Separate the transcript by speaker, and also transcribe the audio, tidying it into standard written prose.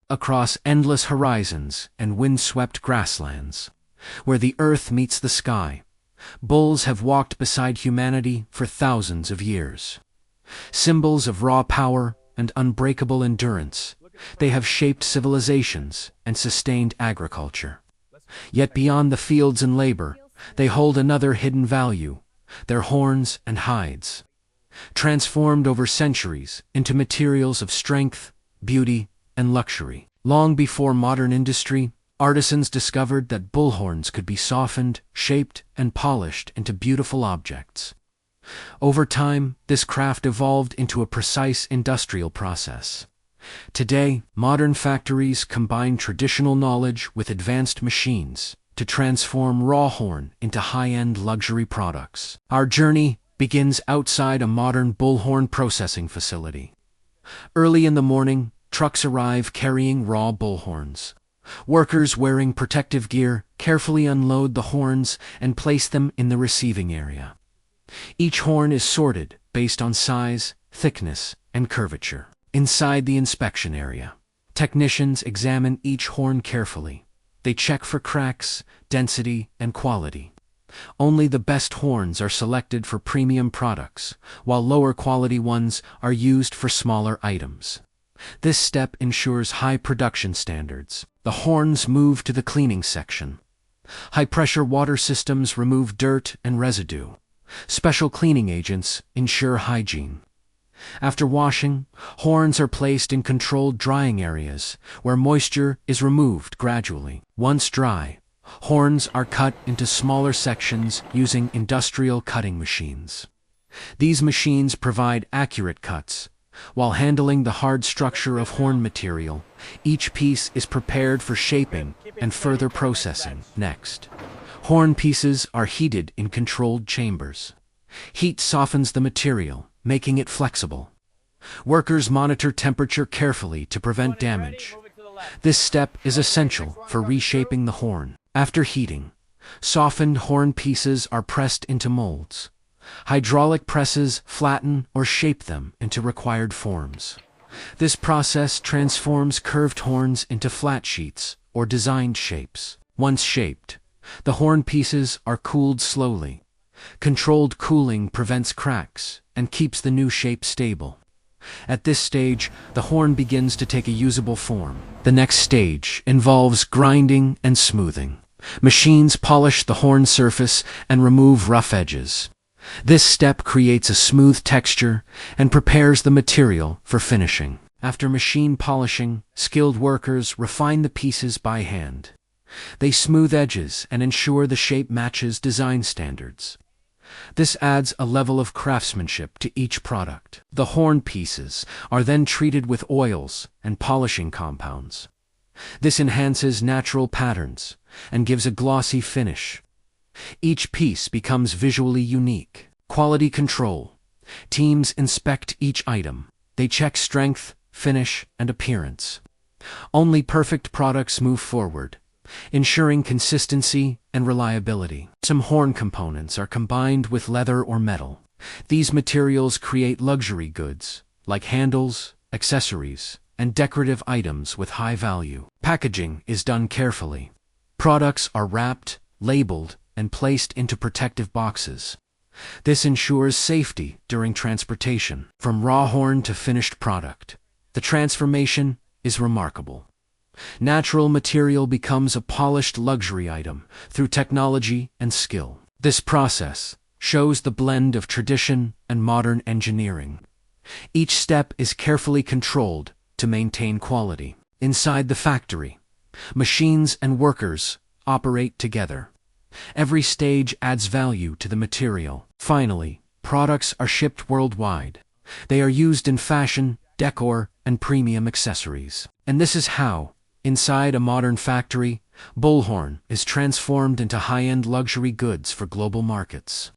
Speaker 1: across endless horizons and wind-swept grasslands. Where the earth meets the sky, bulls have walked beside humanity for thousands of years. Symbols of raw power and unbreakable endurance, they have shaped civilizations and sustained agriculture. Yet beyond the fields and labor, they hold another hidden value: their horns and hides. Transformed over centuries into materials of strength, beauty, and luxury. Long before modern industry, artisans discovered that bull horns could be softened, shaped, and polished into beautiful objects. Over time, this craft evolved into a precise industrial process. Today, modern factories combine traditional knowledge with advanced machines to transform raw horn into high-end luxury products. Our journey begins outside a modern bullhorn processing facility. Early in the morning, trucks arrive carrying raw bullhorns. Workers wearing protective gear carefully unload the horns and place them in the receiving area. Each horn is sorted based on size, thickness, and curvature. Inside the inspection area, technicians examine each horn carefully. They check for cracks, density, and quality. Only the best horns are selected for premium products, while lower quality ones are used for smaller items. This step ensures high production standards. The horns move to the cleaning section. High-pressure water systems remove dirt and residue. Special cleaning agents ensure hygiene. After washing, horns are placed in controlled drying areas, where moisture is removed gradually. Once dry, horns are cut into smaller sections using industrial cutting machines. These machines provide accurate cuts. While handling the hard structure of horn material, each piece is prepared for shaping and further processing. Next, horn pieces are heated in controlled chambers. Heat softens the material, making it flexible. Workers monitor temperature carefully to prevent damage. This step is essential for reshaping the horn. After heating, softened horn pieces are pressed into molds. Hydraulic presses flatten or shape them into required forms. This process transforms curved horns into flat sheets or designed shapes. Once shaped, the horn pieces are cooled slowly. Controlled cooling prevents cracks and keeps the new shape stable. At this stage, the horn begins to take a usable form. The next stage involves grinding and smoothing. Machines polish the horn surface and remove rough edges. This step creates a smooth texture and prepares the material for finishing. After machine polishing, skilled workers refine the pieces by hand. They smooth edges and ensure the shape matches design standards. This adds a level of craftsmanship to each product. The horn pieces are then treated with oils and polishing compounds. This enhances natural patterns and gives a glossy finish. Each piece becomes visually unique. Quality control. Teams inspect each item. They check strength, finish, and appearance. Only perfect products move forward, ensuring consistency and reliability. Some horn components are combined with leather or metal. These materials create luxury goods, like handles, accessories, and decorative items with high value. Packaging is done carefully. Products are wrapped, labeled, and placed into protective boxes. This ensures safety during transportation. From raw horn to finished product, the transformation is remarkable. Natural material becomes a polished luxury item through technology and skill. This process shows the blend of tradition and modern engineering. Each step is carefully controlled to maintain quality. Inside the factory, machines and workers operate together. Every stage adds value to the material. Finally, products are shipped worldwide. They are used in fashion, decor, and premium accessories. And this is how, inside a modern factory, bullhorn is transformed into high-end luxury goods for global markets.